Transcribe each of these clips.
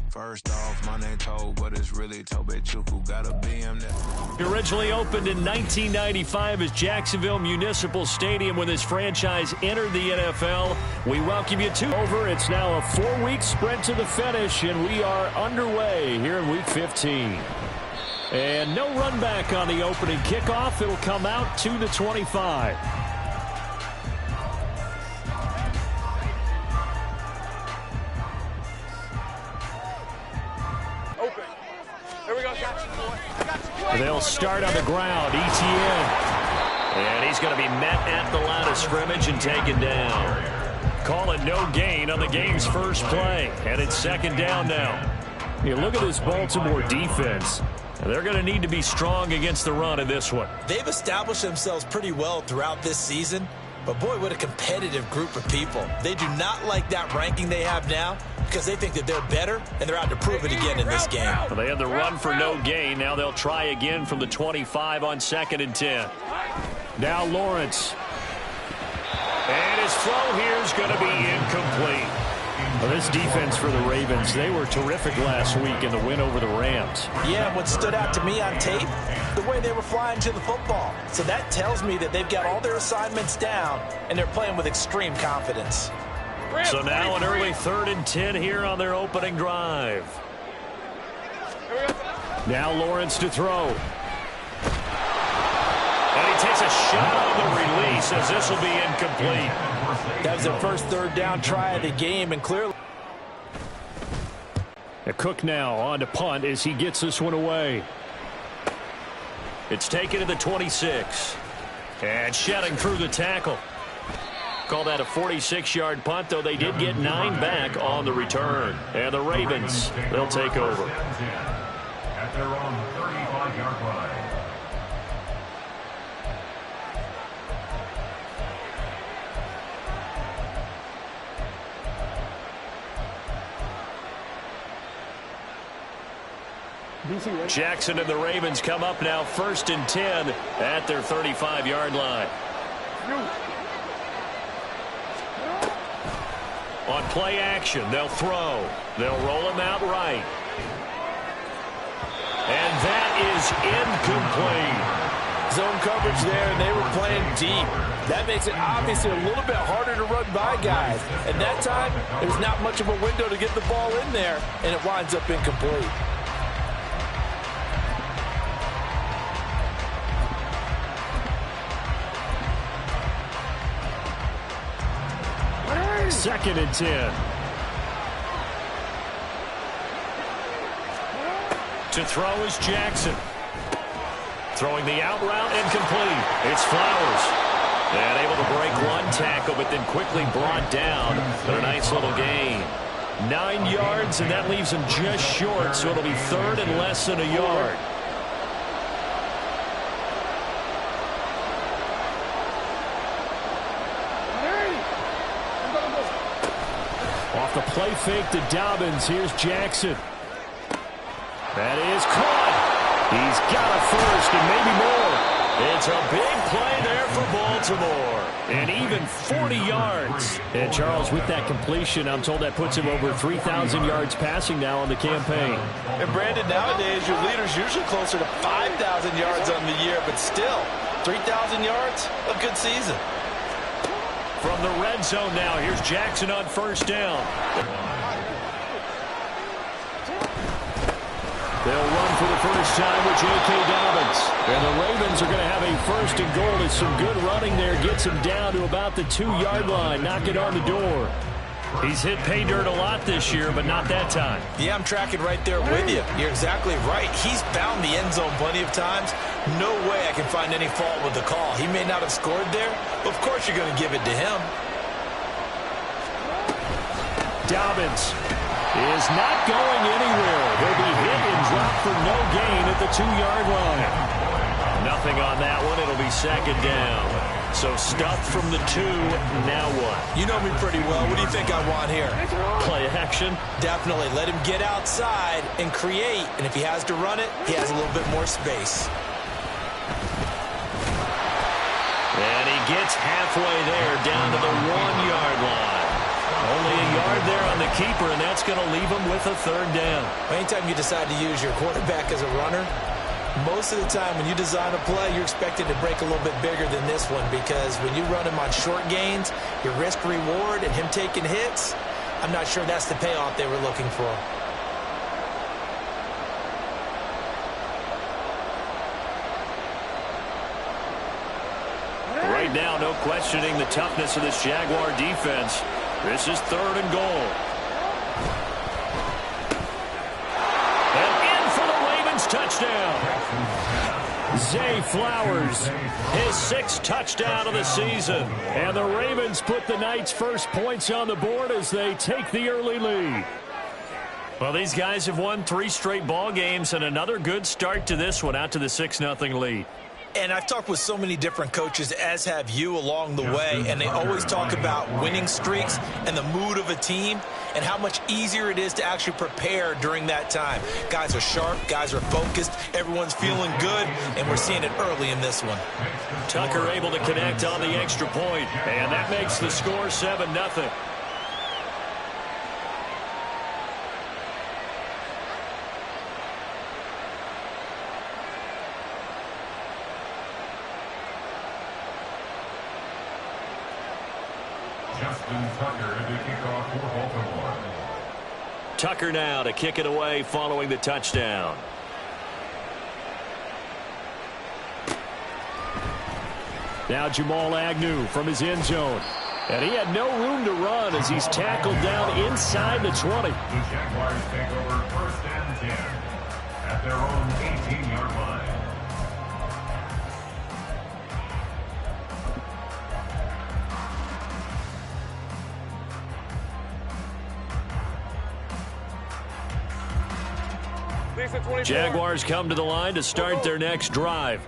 First off, my name Toe, but it's really Tobe Chukwu. Got a BM that... He originally opened in 1995 as Jacksonville Municipal Stadium when this franchise entered the NFL. We welcome you to over. It's now a 4-week sprint to the finish, and we are underway here in Week 15. And no run back on the opening kickoff. It'll come out to the 25. They'll start on the ground. ETN. And he's going to be met at the line of scrimmage and taken down. Call it no gain on the game's first play. And it's second down now. You look at this Baltimore defense. They're going to need to be strong against the run in this one. They've established themselves pretty well throughout this season. But, boy, what a competitive group of people. They do not like that ranking they have now because they think that they're better, and they're out to prove it again in this game. Well, they had the run for no gain. Now they'll try again from the 25 on 2nd and 10. Now Lawrence. And his throw here is going to be incomplete. Well, this defense for the Ravens, they were terrific last week in the win over the Rams. Yeah, what stood out to me on tape, the way they were flying to the football. So that tells me that they've got all their assignments down, and they're playing with extreme confidence. So now an early 3rd and 10 here on their opening drive. Now Lawrence to throw. And he takes a shot on the release as this will be incomplete. That was their first 3rd down try of the game, and clearly. Cook now on to punt as he gets this one away. It's taken to the 26. And shedding through the tackle. Call that a 46-yard punt, though they did get 9 back on the return. And the Ravens, they'll take over. At their own 35-yard line. Jackson and the Ravens come up now 1st and 10 at their 35-yard line. On play action, they'll throw. They'll roll him out right. And that is incomplete. Zone coverage there, and they were playing deep. That makes it obviously a little bit harder to run by guys. And that time, there's not much of a window to get the ball in there, and it winds up incomplete. Second and 10. To throw is Jackson. Throwing the out route incomplete. It's Flowers. And able to break one tackle, but then quickly brought down. But a nice little gain. 9 yards, and that leaves him just short, so it'll be 3rd and less than a yard. Off the play fake to Dobbins. Here's Jackson. That is caught. He's got a first and maybe more. It's a big play there for Baltimore. And even 40 yards. And Charles, with that completion, I'm told that puts him over 3,000 yards passing now on the campaign. And Brandon, nowadays your leader's usually closer to 5,000 yards on the year, but still, 3,000 yards, a good season. From the red zone now, here's Jackson on 1st down. They'll run for the first time with J.K. Dobbins. And the Ravens are going to have a 1st and goal as some good running there gets him down to about the 2-yard line. Knock it on the door. He's hit pay dirt a lot this year, but not that time. Yeah, I'm tracking right there with you. You're exactly right. He's found the end zone plenty of times. No way I can find any fault with the call. He may not have scored there, but of course you're going to give it to him. Dobbins is not going anywhere. He'll be hit and dropped for no gain at the 2-yard line. Nothing on that one. It'll be 2nd down. So stuffed from the 2. Now what? You know me pretty well. What do you think I want here? Play action? Definitely. Let him get outside and create. And if he has to run it, he has a little bit more space. And he gets halfway there, down to the 1-yard line. Only a yard there on the keeper, and that's going to leave him with a third down. Anytime you decide to use your quarterback as a runner, most of the time when you design a play, you're expected to break a little bit bigger than this one, because when you run him on short gains, your risk-reward and him taking hits, I'm not sure that's the payoff they were looking for. Right now, no questioning the toughness of this Jaguar defense. This is 3rd and goal. And in for the Ravens touchdown. Zay Flowers, his 6th touchdown of the season. And the Ravens put the night's first points on the board as they take the early lead. Well, these guys have won 3 straight ball games, and another good start to this one, out to the 6-0 lead. And I've talked with so many different coaches, as have you, along the way, and they always talk about winning streaks and the mood of a team and how much easier it is to actually prepare during that time. Guys are sharp, guys are focused, everyone's feeling good, and we're seeing it early in this one. Tucker able to connect on the extra point, and that makes the score 7-0. Tucker now to kick it away following the touchdown. Now Jamal Agnew from his end zone. And he had no room to run as he's tackled down inside the 20. The Jaguars take over 1st and 10 at their own 18-yard line. Jaguars come to the line to start their next drive.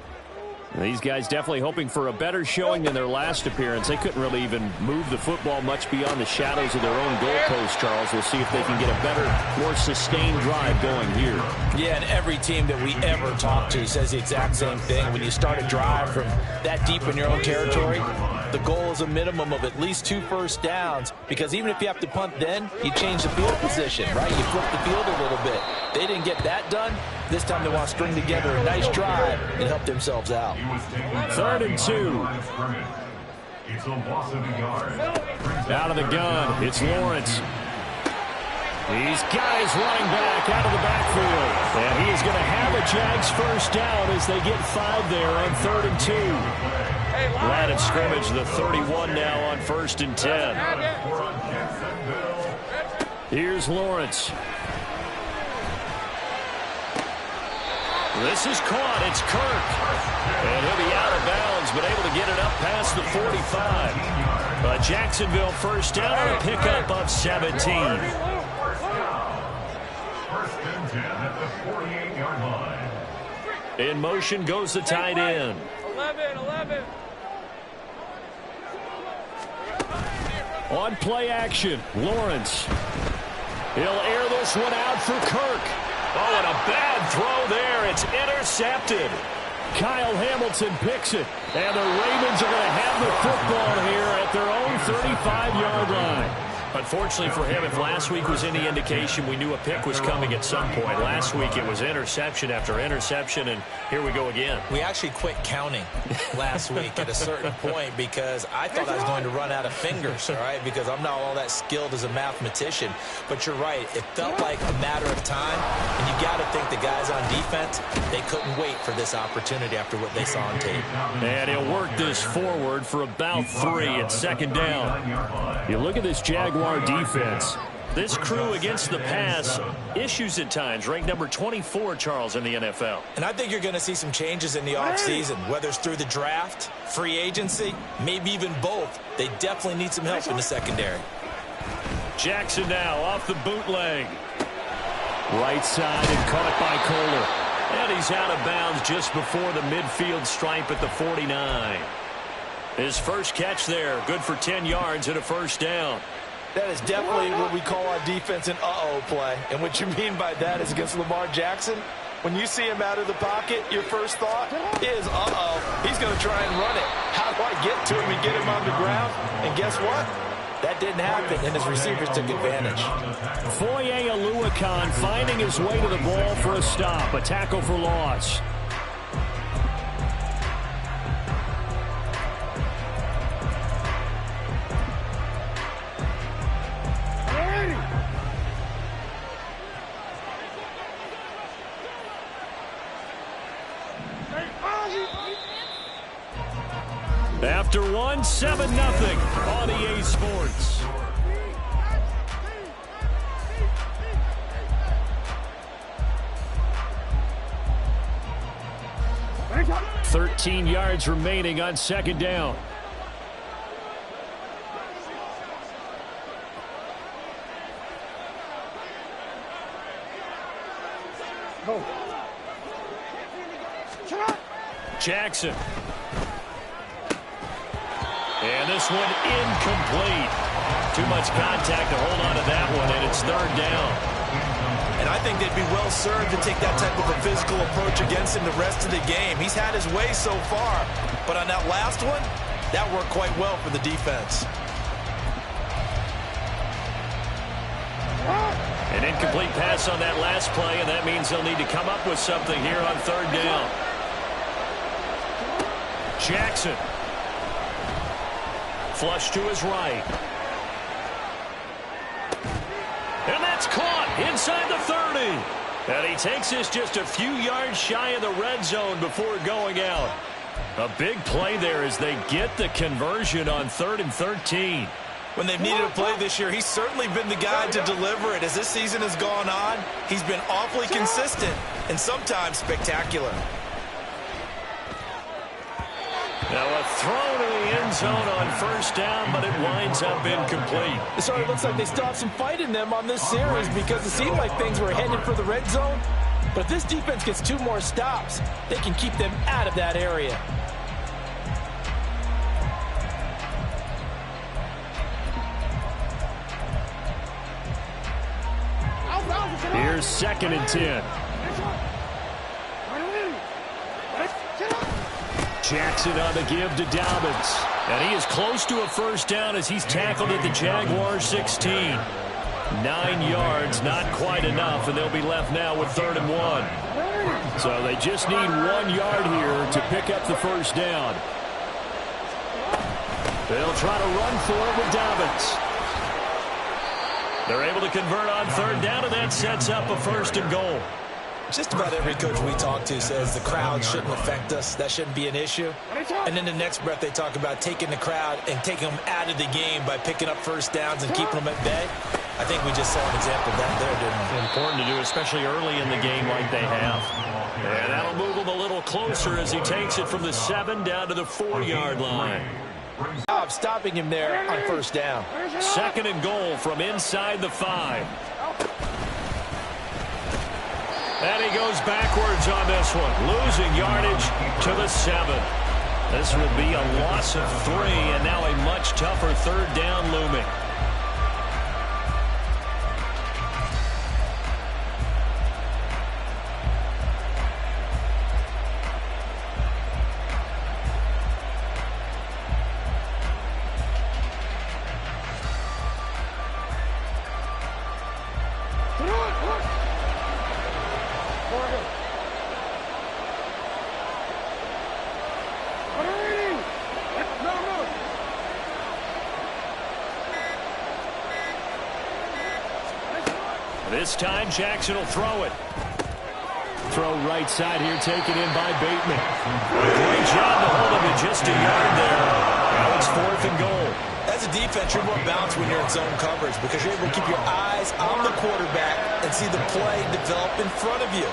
These guys definitely hoping for a better showing than their last appearance. They couldn't really even move the football much beyond the shadows of their own goalpost, Charles. We'll see if they can get a better, more sustained drive going here. Yeah, and every team that we ever talk to says the exact same thing. When you start a drive from that deep in your own territory, the goal is a minimum of at least 2 first downs, because even if you have to punt then, you change the field position, right? You flip the field a little bit. They didn't get that done. This time they want to string together a nice drive and help themselves out. 3rd and 2. It's a loss of a yard. Out of the gun, it's Lawrence. He's got his running back out of the backfield. And he is going to have a Jags first down as they get 5 there on 3rd and 2. Line of scrimmage, the 31 now on 1st and 10. Here's Lawrence. This is caught. It's Kirk. And he'll be out of bounds, but able to get it up past the 45. Jacksonville first down on a pickup of 17. 1st and 10 at the 48-yard line. In motion goes the tight end. 11. On play action, Lawrence. He'll air this one out for Kirk. Oh, and a bad throw there. It's intercepted. Kyle Hamilton picks it. And the Ravens are going to have the football here at their own 35-yard line. Unfortunately for him, if last week was any indication, we knew a pick was coming at some point. Last week it was interception after interception, and here we go again. We actually quit counting last week at a certain point because I thought I was going to run out of fingers, all right, because I'm not all that skilled as a mathematician. But you're right. It felt like a matter of time, and you got to think the guys on defense, they couldn't wait for this opportunity after what they saw on tape. And he'll work this forward for about 3 at 2nd down. You look at this Jaguar defense. This crew against the pass, issues at times, ranked number 24, Charles, in the NFL. And I think you're going to see some changes in the offseason, whether it's through the draft, free agency, maybe even both. They definitely need some help in the secondary. Jackson now off the bootleg. Right side and caught by Kohler. And he's out of bounds just before the midfield stripe at the 49. His first catch there, good for 10 yards and a first down. That is definitely what we call on defense an uh-oh play. And what you mean by that is against Lamar Jackson, when you see him out of the pocket, your first thought is, uh-oh, he's going to try and run it. How do I get to him and get him on the ground? And guess what? That didn't happen, and his receivers took advantage. Foye Oluwakan finding his way to the ball for a stop. A tackle for loss. After one, 7-0 on EA Sports. Thirteen yards remaining on second down. Jackson. And this one incomplete. Too much contact to hold on to that one, and it's third down. And I think they'd be well served to take that type of a physical approach against him the rest of the game. He's had his way so far, but on that last one, that worked quite well for the defense. An incomplete pass on that last play, and that means they'll need to come up with something here on third down. Jackson. Flush to his right. And that's caught inside the 30. And he takes this just a few yards shy of the red zone before going out. A big play there as they get the conversion on 3rd and 13. When they've needed a play this year, he's certainly been the guy to deliver it. As this season has gone on, he's been awfully consistent and sometimes spectacular. Now a throw to the end zone on first down, but it winds up incomplete. So it looks like they still have some fight in them on this series because it seemed like things were headed for the red zone. But if this defense gets 2 more stops, they can keep them out of that area. Here's 2nd and 10. Jackson on the give to Dobbins. And he is close to a first down as he's tackled at the Jaguars 16. 9 yards, not quite enough, and they'll be left now with 3rd and 1. So they just need 1 yard here to pick up the first down. They'll try to run for it with Dobbins. They're able to convert on 3rd down, and that sets up a 1st and goal. Just about every coach we talk to says the crowd shouldn't affect us. That shouldn't be an issue. And in the next breath, they talk about taking the crowd and taking them out of the game by picking up first downs and keeping them at bay. I think we just saw an example of that there, didn't we? Important to do, especially early in the game like they have. And that'll move him a little closer as he takes it from the 7 down to the 4-yard line. Stopping him there on first down. 2nd and goal from inside the 5. And he goes backwards on this one, losing yardage to the 7. This will be a loss of 3, and now a much tougher 3rd down looming. This time, Jackson will throw it. Throw right side here, taken in by Bateman. Great job to hold him to just a yard there. Now it's 4th and goal. As a defense, you're more balanced when you're in zone coverage because you're able to keep your eyes on the quarterback and see the play develop in front of you.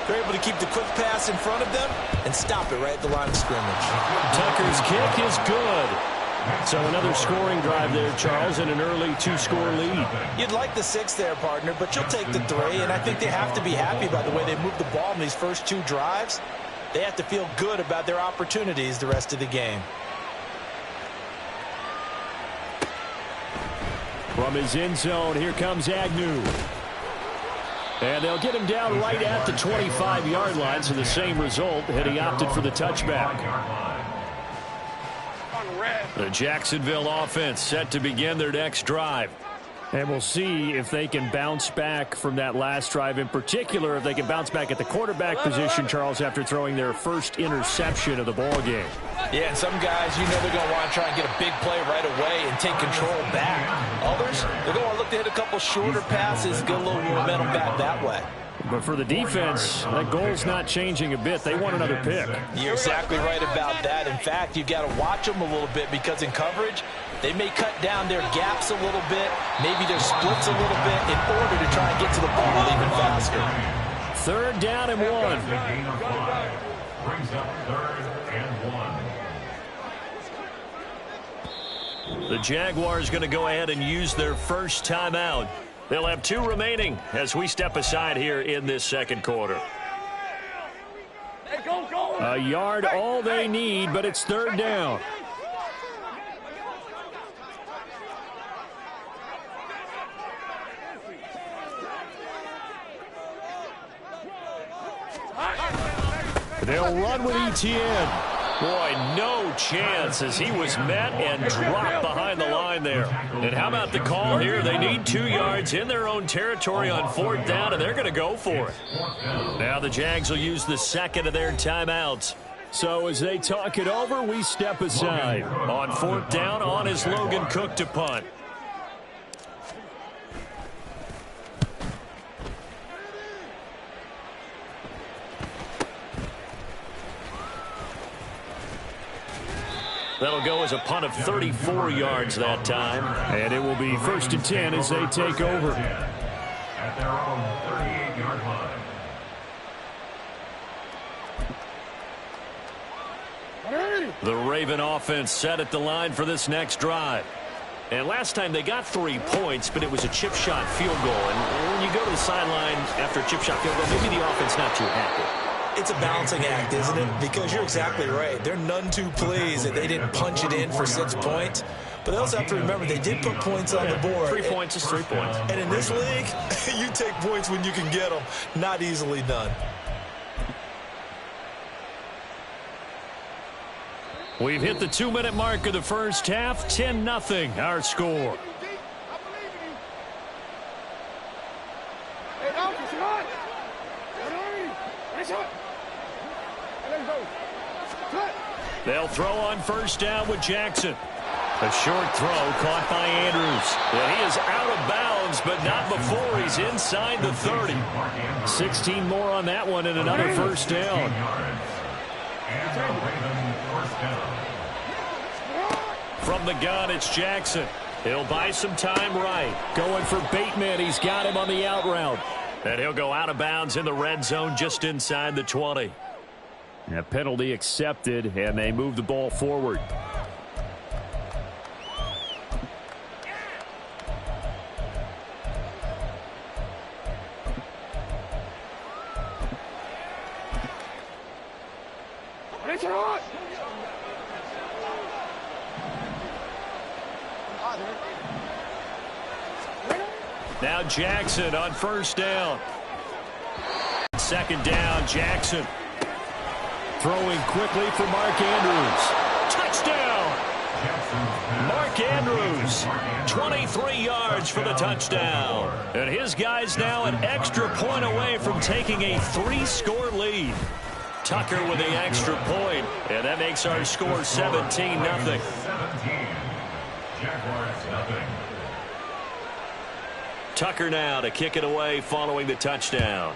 They're able to keep the quick pass in front of them and stop it right at the line of scrimmage. Tucker's kick is good. So another scoring drive there, Charles, and an early 2-score lead. You'd like the 6 there, partner, but you'll take the 3, and I think they have to be happy by the way they moved the ball in these first 2 drives. They have to feel good about their opportunities the rest of the game. From his end zone, here comes Agnew. And they'll get him down right at the 25-yard line, so the same result, and he opted for the touchback. The Jacksonville offense set to begin their next drive. And we'll see if they can bounce back from that last drive, in particular if they can bounce back at the quarterback position, Charles, after throwing their first interception of the ball game. Yeah, and some guys, you know they're going to want to try and get a big play right away and take control back. Others, they're going to want to look to hit a couple shorter passes, get a little momentum back that way. But for the defense, that goal's not changing a bit. They want another pick. You're exactly right about that. In fact, you've got to watch them a little bit because in coverage, they may cut down their gaps a little bit, maybe their splits a little bit in order to try and get to the ball even faster. 3rd down and 1. Gain of 5 brings up 3rd and 1. The Jaguars going to go ahead and use their first timeout. They'll have 2 remaining as we step aside here in this second quarter. A yard all they need, but it's 3rd down. They'll run with Etienne. Boy, no chance as he was met and dropped behind the line there. And how about the call here? They need 2 yards in their own territory on 4th down, and they're going to go for it. Now the Jags will use the second of their timeouts. So as they talk it over, we step aside. On 4th down, on is Logan Cook to punt. That'll go as a punt of 34 yards that time. And it will be 1st and 10 as they take over. At their own 38-yard line. The Raven offense set at the line for this next drive. And last time they got 3 points, but it was a chip shot field goal. And when you go to the sideline after a chip shot field goal, maybe the offense not too happy. It's a balancing act, isn't it? Because you're exactly right. They're none too pleased that they didn't punch it in for 6 points. But they also have to remember they did put points on the board. 3 points is 3 points. And in this league, you take points when you can get them. Not easily done. We've hit the 2-minute mark of the first half. 10-0 our score. They'll throw on 1st down with Jackson. A short throw caught by Andrews. And he is out of bounds, but not before he's inside the 30. 16 more on that one and another 1st down. From the gun, it's Jackson. He'll buy some time right. Going for Bateman. He's got him on the out route. And he'll go out of bounds in the red zone just inside the 20. A penalty accepted, and they move the ball forward. Now Jackson on 1st down. 2nd down, Jackson. Throwing quickly for Mark Andrews. Touchdown! Mark Andrews, 23 yards for the touchdown. And his guys now an extra point away from taking a 3-score lead. Tucker with the extra point, and that makes our score 17-0. 17. Jaguars nothing. Tucker now to kick it away following the touchdown.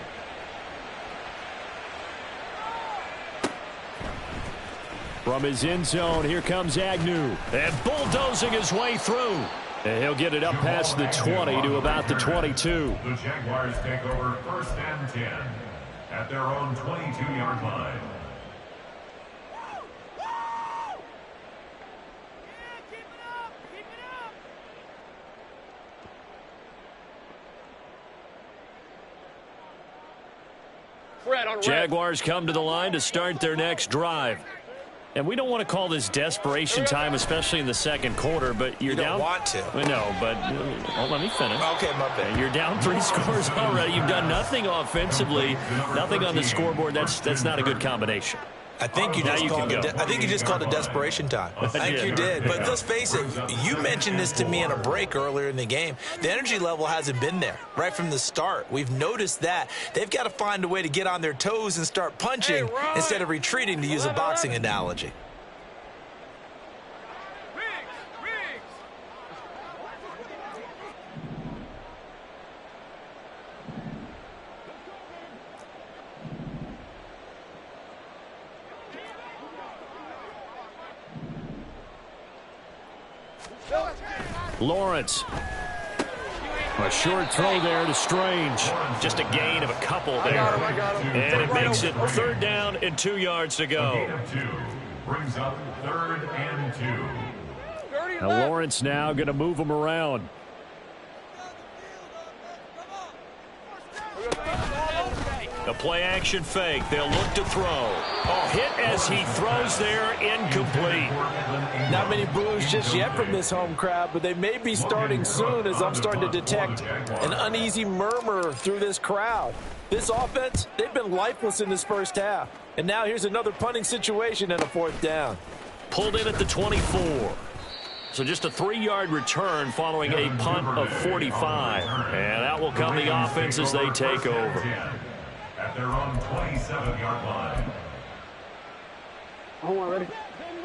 From his end zone, here comes Agnew. And bulldozing his way through. And he'll get it up past the 20 to about the 22. The Jaguars take over 1st and 10 at their own 22-yard line. Jaguars come to the line to start their next drive. And we don't want to call this desperation time, especially in the second quarter, but you're down. You don't want to. No, but let me finish. Okay, my bad. You're down 3 scores already. You've done nothing offensively, nothing on the scoreboard. That's not a good combination. I think you just called it desperation time. I think you did. But let's face it, you mentioned this to me in a break earlier in the game. The energy level hasn't been there right from the start. We've noticed that. They've got to find a way to get on their toes and start punching instead of retreating, to use a boxing analogy. Lawrence. A short throw there to Strange. Just a gain of a couple there. And it makes it 3rd down and 2 yards to go. Brings up 3rd and 2. Now Lawrence now going to move him around. A play-action fake. They'll look to throw. Oh, hit as he throws there, incomplete. Not many boos just yet from this home crowd, but they may be starting soon, as I'm starting to detect an uneasy murmur through this crowd. This offense, they've been lifeless in this first half. And now here's another punting situation and a 4th down. Pulled in at the 24. So just a 3-yard return following a punt of 45. And out will come the offense as they take over. At their own 27-yard line.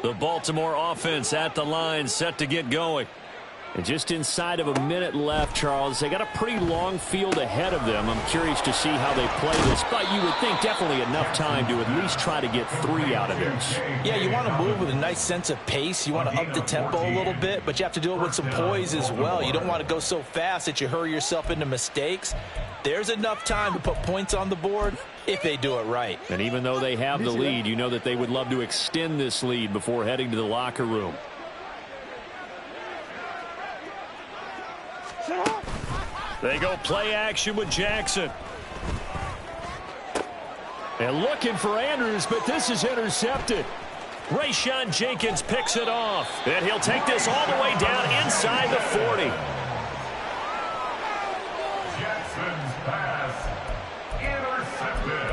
The Baltimore offense at the line, set to get going. And just inside of a minute left, Charles. They got a pretty long field ahead of them. I'm curious to see how they play this, but you would think definitely enough time to at least try to get 3 out of this. Yeah, you want to move with a nice sense of pace. You want to up the tempo a little bit, but you have to do it with some poise as well. You don't want to go so fast that you hurry yourself into mistakes. There's enough time to put points on the board if they do it right. And even though they have the lead, you know that they would love to extend this lead before heading to the locker room. They go play action with Jackson. And looking for Andrews, but this is intercepted. Rayshawn Jenkins picks it off. And he'll take this all the way down inside the 40. Jackson's pass intercepted.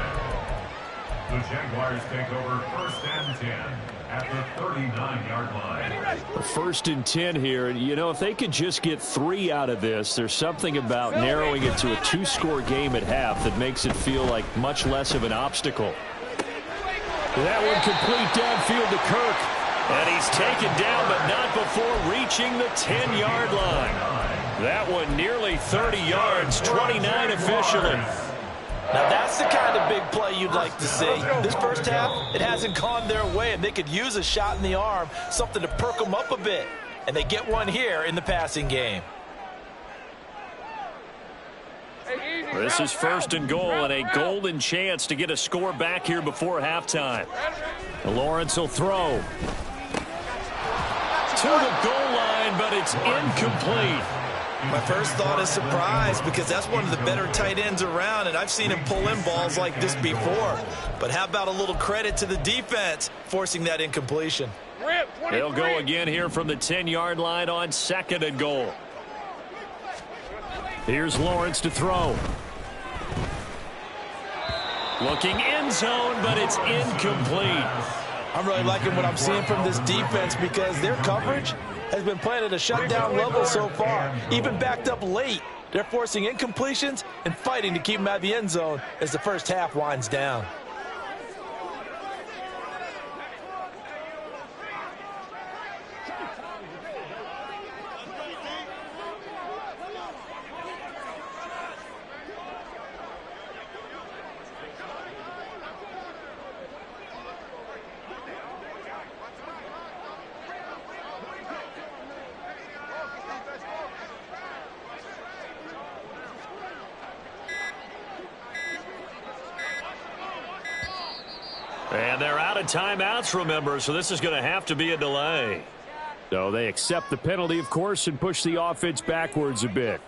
The Jaguars take over 1st and 10 at the 39-yard line. 1st and 10 here. You know, if they could just get 3 out of this, there's something about narrowing it to a 2-score game at half that makes it feel like much less of an obstacle. That one complete downfield to Kirk. And he's taken down, but not before reaching the 10-yard line. That one nearly 30 yards, 29 officially. Now that's the kind of big play you'd like to see. This first half, it hasn't gone their way, and they could use a shot in the arm, something to perk them up a bit. And they get one here in the passing game. This is 1st and goal, and a golden chance to get a score back here before halftime. Lawrence will throw. To the goal line, but it's incomplete. My first thought is surprise, because that's one of the better tight ends around, and I've seen him pull in balls like this before. But how about a little credit to the defense forcing that incompletion? They'll go again here from the 10-yard line on 2nd and goal. Here's Lawrence to throw. Looking end zone, but it's incomplete. I'm really liking what I'm seeing from this defense, because their coverage has been playing at a shutdown level so far. Even backed up late, they're forcing incompletions and fighting to keep them out of the end zone as the first half winds down. And they're out of timeouts, remember, so this is going to have to be a delay. So they accept the penalty, of course, and push the offense backwards a bit.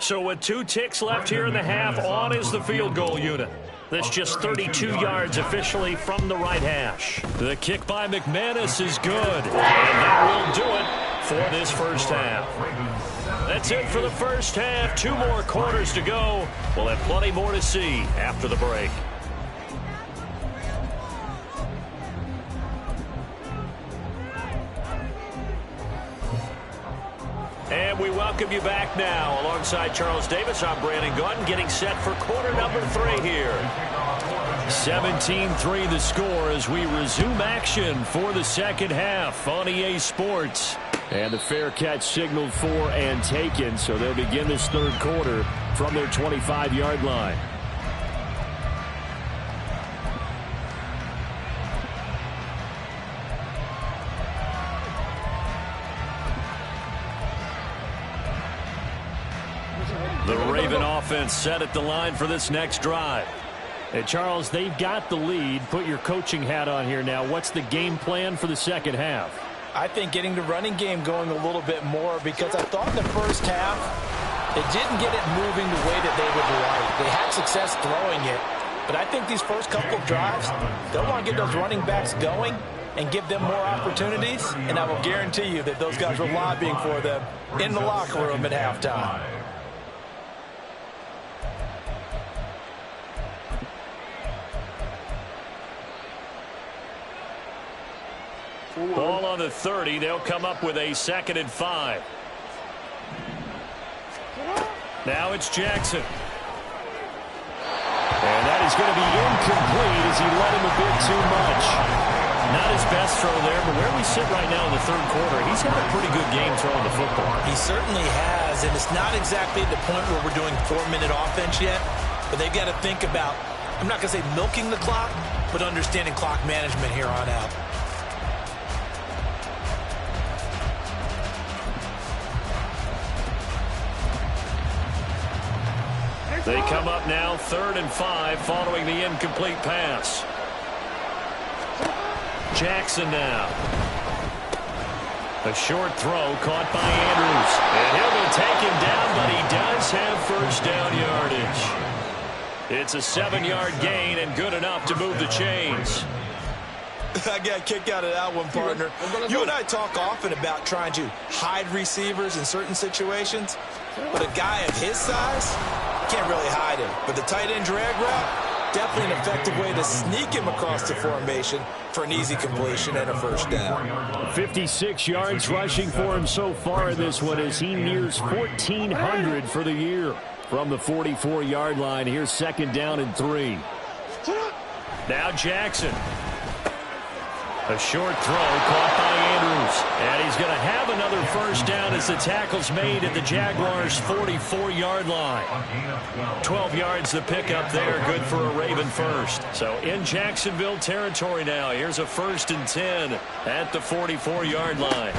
So with 2 ticks left here in the half, on is the field goal unit. That's just 32 yards officially from the right hash. The kick by McManus is good. And that will do it for this first half. That's it for the first half. 2 more quarters to go. We'll have plenty more to see after the break. And we welcome you back now. Alongside Charles Davis, I'm Brandon Gunn, getting set for quarter number 3 here. 17-3 the score as we resume action for the second half on EA Sports. And the fair catch signaled for and taken, so they'll begin this third quarter from their 25-yard line. The Raven offense set at the line for this next drive. Hey, Charles, they've got the lead. Put your coaching hat on here now. What's the game plan for the second half? I think getting the running game going a little bit more, because I thought in the first half they didn't get it moving the way that they would like. They had success throwing it, but I think these first couple of drives, they'll want to get those running backs going and give them more opportunities, and I will guarantee you that those guys were lobbying for them in the locker room at halftime. Ball on the 30. They'll come up with a 2nd and 5. Now it's Jackson. And that is going to be incomplete as he led him a bit too much. Not his best throw there, but where we sit right now in the third quarter, he's had a pretty good game throwing the football. He certainly has, and it's not exactly at the point where we're doing 4-minute offense yet, but they've got to think about, I'm not going to say milking the clock, but understanding clock management here on out. They come up now 3rd and 5 following the incomplete pass. Jackson now. A short throw caught by Andrews. And he'll be taken down, but he does have first down yardage. It's a 7-yard gain and good enough to move the chains. I got a kick out of that one, partner. You and I talk often about trying to hide receivers in certain situations, but a guy of his size, can't really hide him. But the tight end drag route, definitely an effective way to sneak him across the formation for an easy completion and a first down. 56 yards rushing for him so far in this one as he nears 1,400 for the year. From the 44-yard line, here's 2nd down and 3. Now Jackson. A short throw caught by Andrews. And he's going to have another first down as the tackle's made at the Jaguars' 44-yard line. 12 yards the pickup there, good for a Raven first. So in Jacksonville territory now, here's a 1st and 10 at the 44-yard line.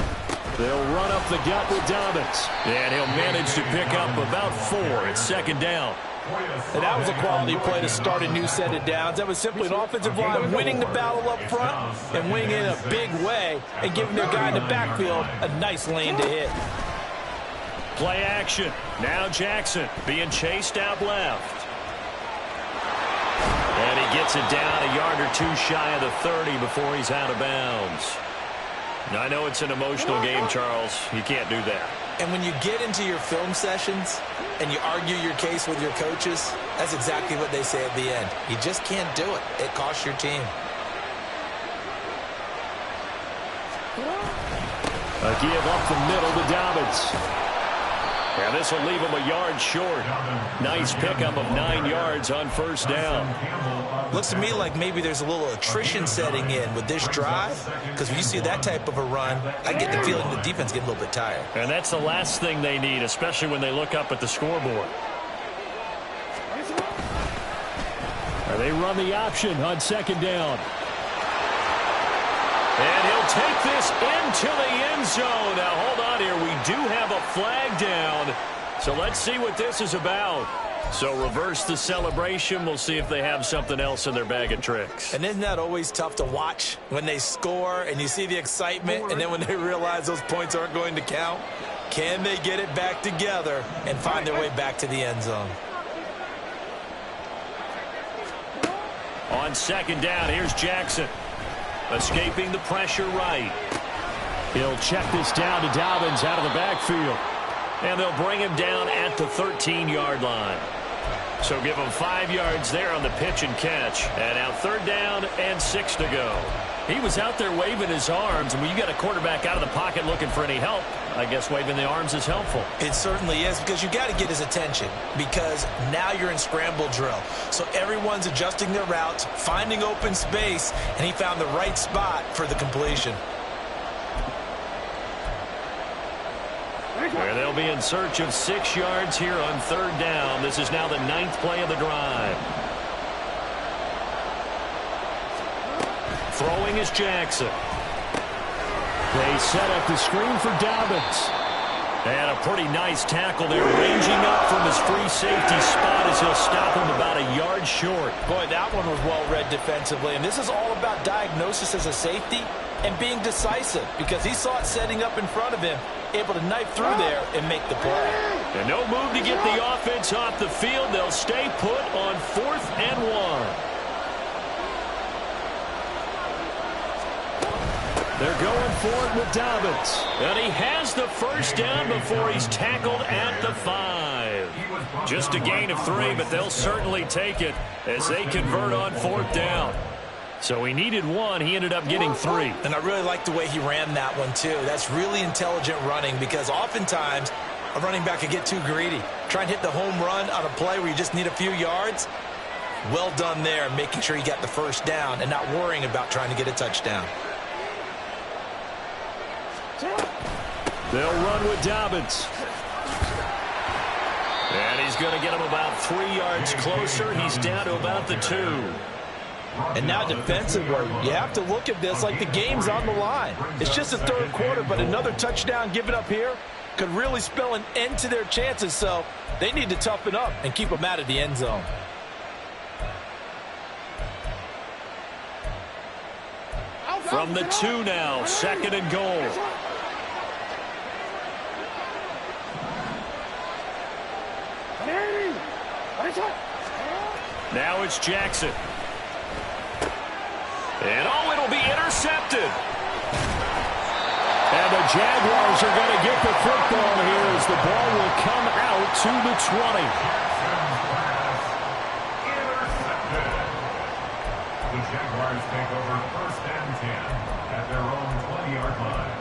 They'll run up the gut with Dobbins. And he'll manage to pick up about 4 at 2nd down. And that was a quality play to start a new set of downs. That was simply an offensive line winning the battle up front and winning it in a big way and giving their guy in the backfield a nice lane to hit. Play action. Now Jackson being chased out left. And he gets it down a yard or 2 shy of the 30 before he's out of bounds. Now, I know it's an emotional game, Charles. You can't do that. And when you get into your film sessions and you argue your case with your coaches, that's exactly what they say at the end. You just can't do it. It costs your team. A give up the middle to Dobbins. And this will leave him a yard short. Nice pickup of 9 yards on first down. Looks to me like maybe there's a little attrition setting in with this drive, because when you see that type of a run, I get the feeling the defense gets a little bit tired. And that's the last thing they need, especially when they look up at the scoreboard. And they run the option on 2nd down. And he'll take this into the end zone. Now, hold on here. We do have a flag down. So let's see what this is about. So reverse the celebration. We'll see if they have something else in their bag of tricks. And isn't that always tough to watch when they score and you see the excitement, and then when they realize those points aren't going to count? Can they get it back together and find their way back to the end zone? On 2nd down, here's Jackson. Escaping the pressure right. He'll check this down to Dobbins out of the backfield. And they'll bring him down at the 13-yard line. So give him 5 yards there on the pitch and catch. And now 3rd down and 6 to go. He was out there waving his arms, and when you got a quarterback out of the pocket looking for any help, I guess waving the arms is helpful. It certainly is, because you got to get his attention, because now you're in scramble drill. So everyone's adjusting their routes, finding open space, and he found the right spot for the completion. Where they'll be in search of 6 yards here on 3rd down. This is now the 9th play of the drive. Throwing is Jackson. They set up the screen for Dobbins. And a pretty nice tackle there, ranging up from his free safety spot as he'll stop him about a yard short. Boy, that one was well read defensively. And this is all about diagnosis as a safety and being decisive, because he saw it setting up in front of him, able to knife through there and make the play. And no move to get the offense off the field. They'll stay put on 4th and 1. They're going for it with Dobbins. And he has the 1st down before he's tackled at the 5. Just a gain of 3, but they'll certainly take it as they convert on 4th down. So he needed 1. He ended up getting 3. And I really like the way he ran that one, too. That's really intelligent running, because oftentimes a running back can get too greedy. Try and hit the home run on a play where you just need a few yards. Well done there, making sure he got the 1st down and not worrying about trying to get a touchdown. They'll run with Dobbins. And he's going to get him about 3 yards closer. He's down to about the 2. And now defensively, you have to look at this like the game's on the line. It's just the 3rd quarter, but another touchdown given up here could really spell an end to their chances. So they need to toughen up and keep them out of the end zone. From the 2 now, 2nd and goal. Now it's Jackson. And oh, it'll be intercepted. And the Jaguars are going to get the football here as the ball will come out to the 20. Intercepted. The Jaguars take over 1st and 10 at their own 20-yard line.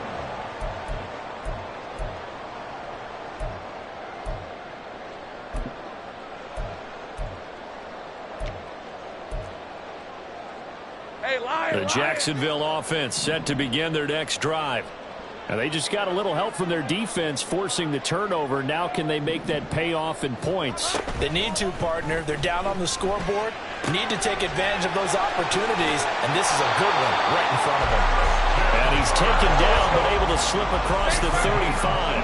The Jacksonville offense set to begin their next drive. And they just got a little help from their defense forcing the turnover. Now can they make that pay off in points? They need to, partner. They're down on the scoreboard. Need to take advantage of those opportunities, and this is a good one right in front of them. And he's taken down but able to slip across the 35.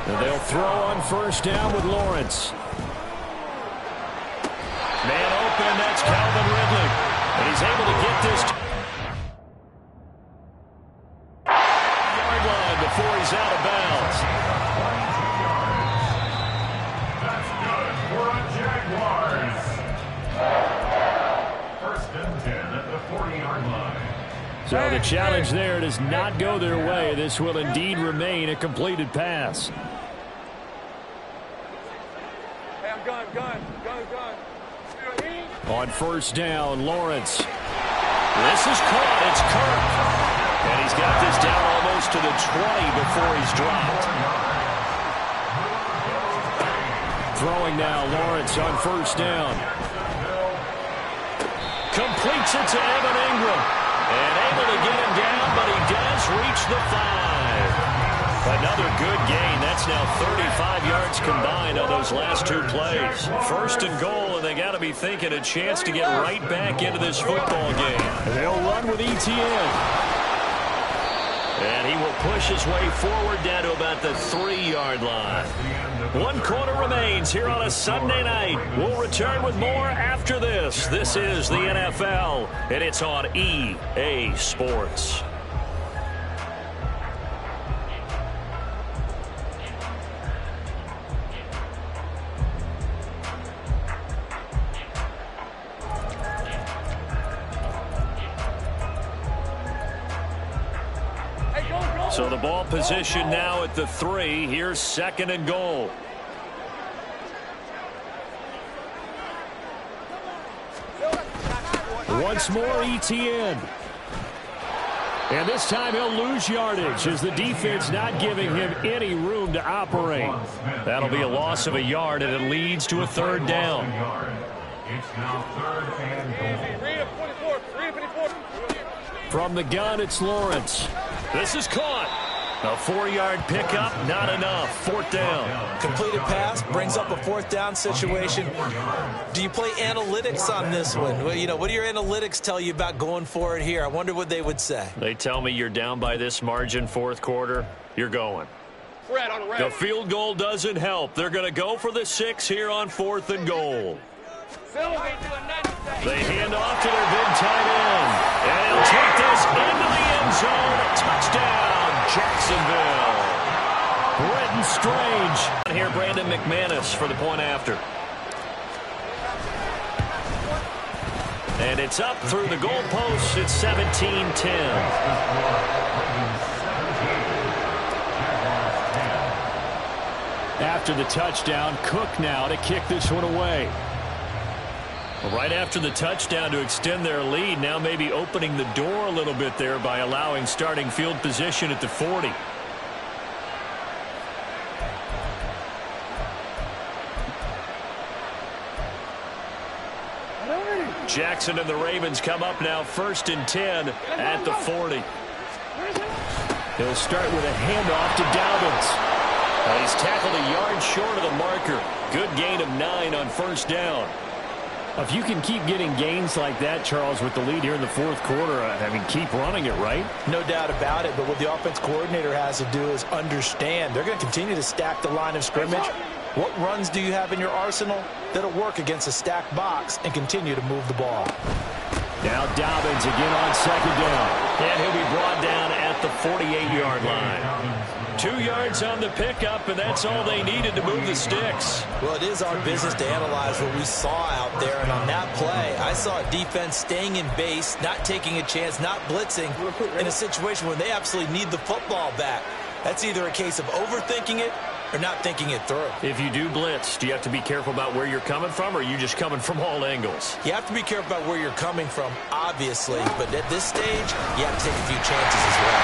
And they'll throw on 1st down with Lawrence. Man open, that's Calvin Ridley. And he's able to get this yard line before he's out of bounds. That's good for a Jaguars. 1st and 10 at the 40-yard line. So the challenge there does not go their way. This will indeed remain a completed pass. Hey, I'm going. On 1st down, Lawrence. This is caught. It's Kirk. And he's got this down almost to the 20 before he's dropped. Throwing now, Lawrence on 1st down. Completes it to Evan Ingram. And able to get him down, but he does reach the 5. Another good gain. That's now 35 yards combined on those last 2 plays. 1st and goal, and they got to be thinking a chance to get right back into this football game. And they'll run with ETN. And he will push his way forward down to about the 3-yard line. 1 quarter remains here on a Sunday night. We'll return with more after this. This is the NFL, and it's on EA Sports. So the ball position now at the 3. Here's 2nd and goal. Once more, ETN. And this time he'll lose yardage as the defense not giving him any room to operate. That'll be a loss of a yard, and it leads to a third down. It's now third and goal. From the gun, it's Lawrence. This is caught. A 4-yard pickup, not enough. Fourth down. Completed pass brings up a fourth down situation. Do you play analytics on this one? Well, you know, what do your analytics tell you about going for it here? I wonder what they would say. They tell me you're down by this margin fourth quarter. You're going. The field goal doesn't help. They're going to go for the 6 here on 4th and goal. They hand off to their big tight end. And he'll take this into the end zone. A touchdown, Jacksonville. Brenton Strange. Here, Brandon McManus for the point after. And it's up through the goalposts. It's 17-10. After the touchdown, Cook now to kick this one away. Right after the touchdown to extend their lead, now maybe opening the door a little bit there by allowing starting field position at the 40. Jackson and the Ravens come up now 1st and 10 at the 40. He'll start with a handoff to Dobbins. He's tackled a yard short of the marker. Good gain of 9 on 1st down. If you can keep getting gains like that, Charles, with the lead here in the 4th quarter, I mean, keep running it, right? No doubt about it, but what the offense coordinator has to do is understand. They're going to continue to stack the line of scrimmage. What runs do you have in your arsenal that'll work against a stacked box and continue to move the ball? Now Dobbins again on 2nd down. And he'll be brought down at the 48-yard line. 2 yards on the pickup, and that's all they needed to move the sticks. Well, it is our business to analyze what we saw out there, and on that play, I saw a defense staying in base, not taking a chance, not blitzing, in a situation where they absolutely need the football back. That's either a case of overthinking it or not thinking it through. If you do blitz, do you have to be careful about where you're coming from, or are you just coming from all angles? You have to be careful about where you're coming from, obviously, but at this stage, you have to take a few chances as well.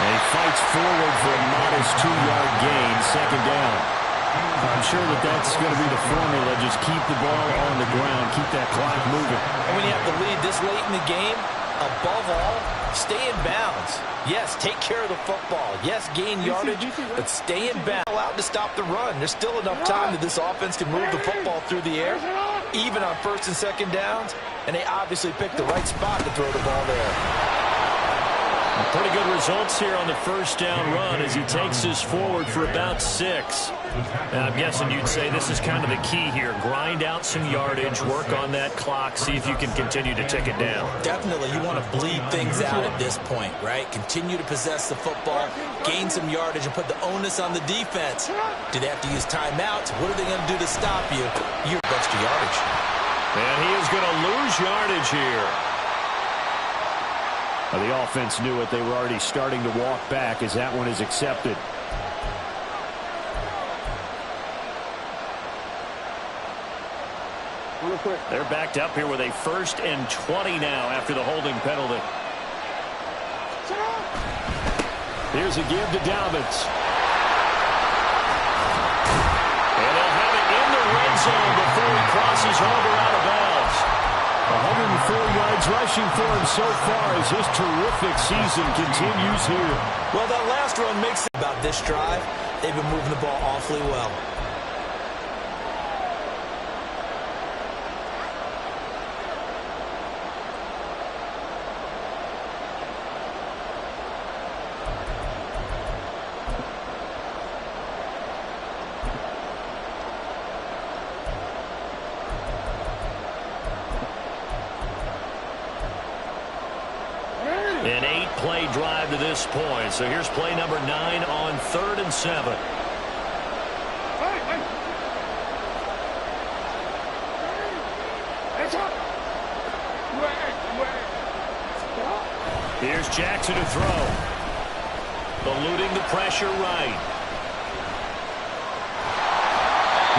And he fights forward for a modest 2-yard gain, 2nd down. I'm sure that's going to be the formula. Just keep the ball on the ground, keep that clock moving. And when you have the lead this late in the game, above all, stay in bounds. Yes, take care of the football. Yes, gain yardage, but stay in bounds. Allowed to stop the run. There's still enough time that this offense can move the football through the air, even on 1st and 2nd downs, and they obviously picked the right spot to throw the ball there. Pretty good results here on the 1st down run as he takes this forward for about 6. And I'm guessing you'd say this is kind of the key here. Grind out some yardage, work on that clock, see if you can continue to tick it down. Definitely, you want to bleed things out at this point, right? Continue to possess the football, gain some yardage, and put the onus on the defense. Do they have to use timeouts? What are they going to do to stop you? You're extra yardage. And he is going to lose yardage here. The offense knew it. They were already starting to walk back as that one is accepted. They're backed up here with a 1st and 20 now after the holding penalty. Here's a give to Dobbins. And they'll have it in the red zone before he crosses over out of bounds. 104 yards rushing for him so far as his terrific season continues here. Well, that last run makes it about this drive. They've been moving the ball awfully well. An 8-play drive to this point. So here's play number 9 on 3rd and 7. Here's Jackson to throw. Eluding the pressure right.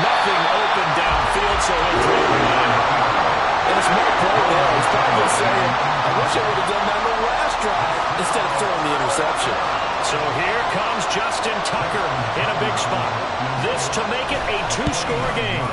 Nothing open downfield, so he'll throw it away. And a smart play there. He's probably saying, I wish I would have done that on the last drive instead of throwing the interception. So here comes Justin Tucker in a big spot. This to make it a two-score game.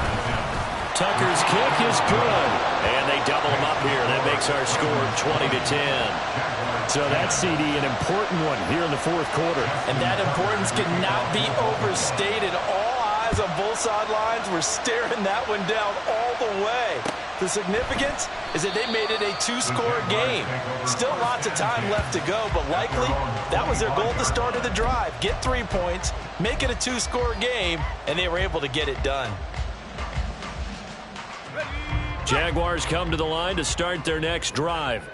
Tucker's kick is good, and they double him up here. That makes our score 20-10. So that CD, an important one here in the fourth quarter. And that importance cannot be overstated. All eyes on both sidelines were staring that one down all the way. The significance is that they made it a two-score game. Still lots of time left to go, but likely that was their goal at the start of the drive. Get 3 points, make it a two-score game, and they were able to get it done. Jaguars come to the line to start their next drive.